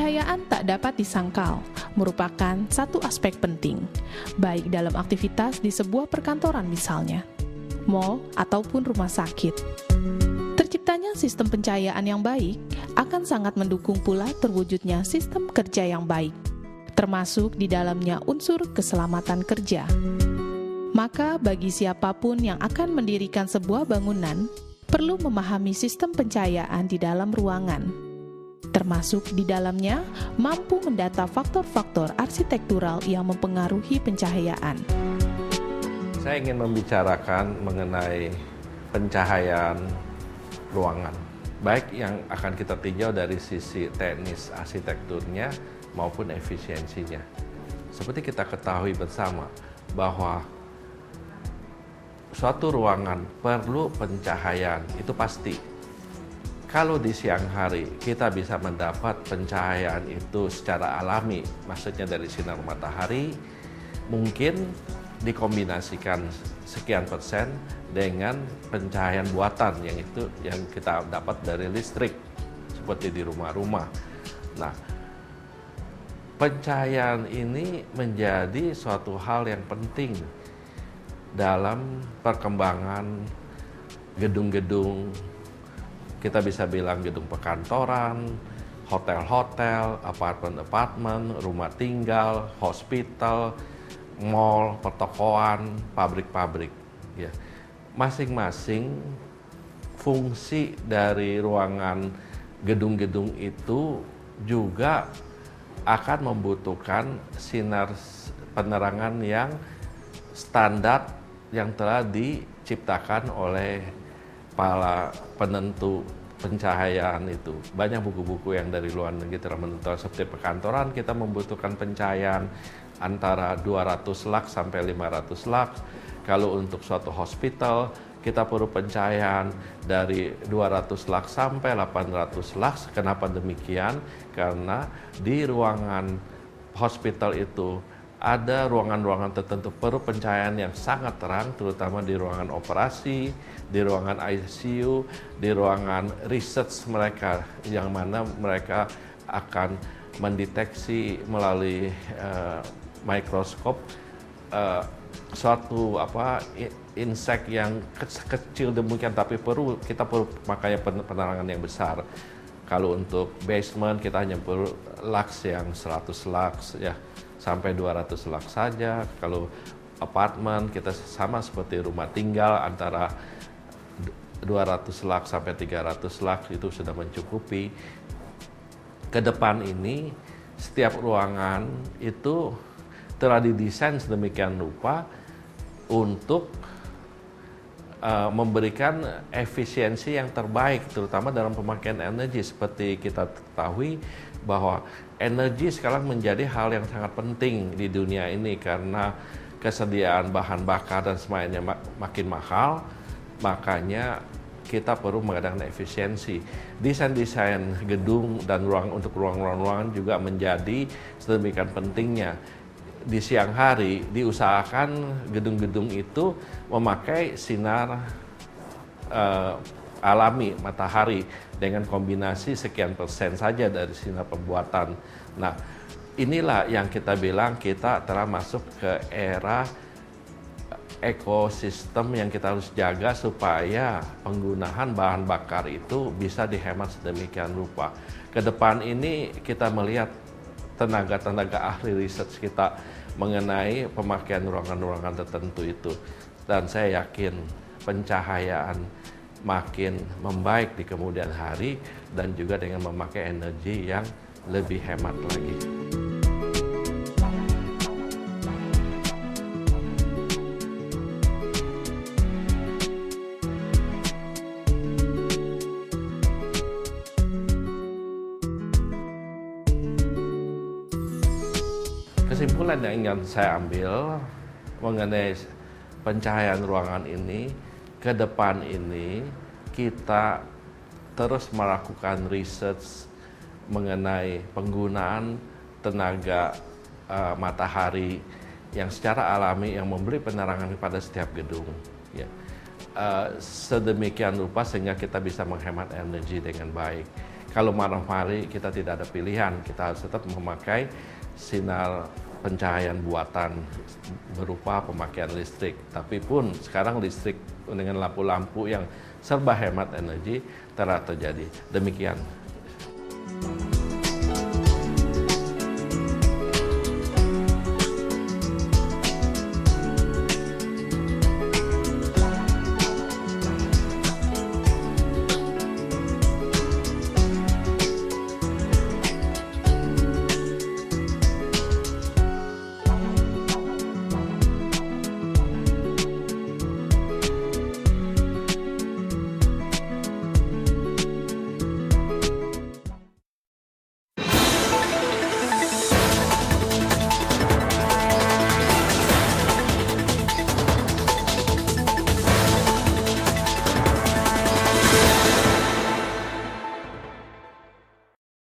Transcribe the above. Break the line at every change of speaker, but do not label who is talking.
Pencahayaan tak dapat disangkal, merupakan satu aspek penting, baik dalam aktivitas di sebuah perkantoran misalnya, mal, ataupun rumah sakit. Terciptanya sistem pencahayaan yang baik akan sangat mendukung pula terwujudnya sistem kerja yang baik, termasuk di dalamnya unsur keselamatan kerja. Maka bagi siapapun yang akan mendirikan sebuah bangunan, perlu memahami sistem pencahayaan di dalam ruangan, termasuk di dalamnya mampu mendata faktor-faktor arsitektural yang mempengaruhi pencahayaan.
Saya ingin membicarakan mengenai pencahayaan ruangan, baik yang akan kita tinjau dari sisi teknis arsitekturnya maupun efisiensinya. Seperti kita ketahui bersama bahwa suatu ruangan perlu pencahayaan, itu pasti. Kalau di siang hari kita bisa mendapat pencahayaan itu secara alami, maksudnya dari sinar matahari, mungkin dikombinasikan sekian persen dengan pencahayaan buatan yang kita dapat dari listrik, seperti di rumah-rumah. Nah, pencahayaan ini menjadi suatu hal yang penting dalam perkembangan gedung-gedung. Kita bisa bilang gedung perkantoran, hotel-hotel, apartemen-apartemen, rumah tinggal, hospital, mall, pertokoan, pabrik-pabrik. Ya. Masing-masing fungsi dari ruangan gedung-gedung itu juga akan membutuhkan sinar penerangan yang standar yang telah diciptakan oleh para penentu pencahayaan itu. Banyak buku-buku yang dari luar negeri telah menentukan, seperti perkantoran kita membutuhkan pencahayaan antara 200 lux sampai 500 lux. Kalau untuk suatu hospital kita perlu pencahayaan dari 200 lux sampai 800 lux. Kenapa demikian? Karena di ruangan hospital itu ada ruangan-ruangan tertentu perlu pencahayaan yang sangat terang, terutama di ruangan operasi, di ruangan ICU, di ruangan research mereka, yang mana mereka akan mendeteksi melalui mikroskop suatu insek yang kecil demikian, tapi kita perlu makanya penerangan yang besar. Kalau untuk basement kita hanya perlu lux yang 100 lux ya, sampai 200 lux saja. Kalau apartemen kita sama seperti rumah tinggal, antara 200 lux sampai 300 lux itu sudah mencukupi. Ke depan ini setiap ruangan itu telah didesain sedemikian rupa untuk memberikan efisiensi yang terbaik, terutama dalam pemakaian energi. Seperti kita ketahui bahwa energi sekarang menjadi hal yang sangat penting di dunia ini karena kesediaan bahan bakar dan semuanya makin mahal, makanya kita perlu mengadakan efisiensi. Desain-desain gedung dan untuk ruangan-ruangan juga menjadi sedemikian pentingnya. Di siang hari diusahakan gedung-gedung itu memakai sinar alami matahari dengan kombinasi sekian persen saja dari sinar pembuatan. Nah, inilah yang kita bilang kita telah masuk ke era ekosistem yang kita harus jaga supaya penggunaan bahan bakar itu bisa dihemat sedemikian rupa. Ke depan ini kita melihat tenaga-tenaga ahli research kita mengenai pemakaian ruangan-ruangan tertentu itu. Dan saya yakin pencahayaan makin membaik di kemudian hari dan juga dengan memakai energi yang lebih hemat lagi. Kesimpulan yang ingin saya ambil mengenai pencahayaan ruangan ini, ke depan ini kita terus melakukan research mengenai penggunaan tenaga matahari yang secara alami yang memberi penerangan kepada setiap gedung. Ya. Sedemikian rupa sehingga kita bisa menghemat energi dengan baik. kalau malam hari kita tidak ada pilihan, kita harus tetap memakai sinar pencahayaan buatan berupa pemakaian listrik. Tapi pun sekarang listrik dengan lampu-lampu yang serba hemat energi telah terjadi. Demikian.